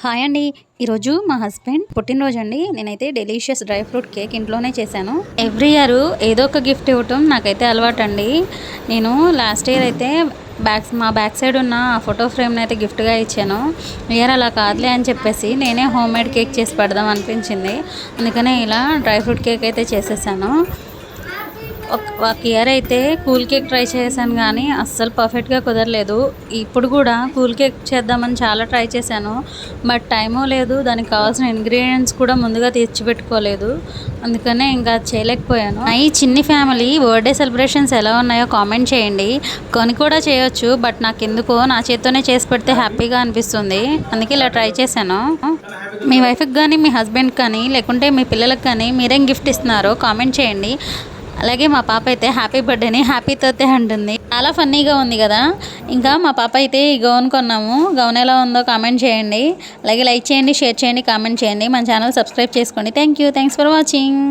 Hi అండి. ఈరోజు మా హస్బెండ్ పుట్టినరోజు అండి. నేనైతే డెలీషియస్ డ్రై ఫ్రూట్ కేక్ ఇంట్లోనే చేశాను. ఎవ్రీ ఇయర్ ఏదో ఒక గిఫ్ట్ ఇవ్వటం నాకైతే అలవాటు అండి. నేను లాస్ట్ ఇయర్ అయితే మా బ్యాక్ సైడ్ ఉన్న ఫోటో ఫ్రేమ్ని అయితే గిఫ్ట్గా ఇచ్చాను. ఇయర్ అలా కాదులే అని చెప్పేసి నేనే హోమ్ మేడ్ కేక్ చేసి పెడదాం అనిపించింది. అందుకనే ఇలా డ్రై ఫ్రూట్ కేక్ అయితే చేసేసాను. ఒక ఇయర్ అయితే కూల్ కేక్ ట్రై చేశాను కానీ అస్సలు పర్ఫెక్ట్గా కుదరలేదు. ఇప్పుడు కూడా కూల్ కేక్ చేద్దామని చాలా ట్రై చేశాను. బట్ టైము లేదు, దానికి కావాల్సిన ఇంగ్రీడియంట్స్ కూడా ముందుగా తెచ్చిపెట్టుకోలేదు. అందుకనే ఇంకా చేయలేకపోయాను. ఈ చిన్ని ఫ్యామిలీ బర్త్డే సెలబ్రేషన్స్ ఎలా ఉన్నాయో కామెంట్ చేయండి. కొని కూడా చేయొచ్చు, బట్ నాకు ఎందుకో నా చేత్తోనే చేసి పెడితే హ్యాపీగా అనిపిస్తుంది. అందుకే ఇలా ట్రై చేశాను. మీ వైఫ్కి కానీ మీ హస్బెండ్కి కానీ లేకుంటే మీ పిల్లలకు కానీ మీరేం గిఫ్ట్ ఇస్తున్నారో కామెంట్ చేయండి. అలాగే మా పాప అయితే హ్యాపీ బర్త్డేని హ్యాపీ తో అంటుంది. చాలా ఫన్నీగా ఉంది కదా. ఇంకా మా పాప అయితే ఈ గౌన్ కొన్నాము. గౌన్ ఎలా ఉందో కామెంట్ చేయండి. అలాగే లైక్ చేయండి, షేర్ చేయండి, కామెంట్ చేయండి. మన ఛానల్ సబ్స్క్రైబ్ చేసుకోండి. Thanks for watching.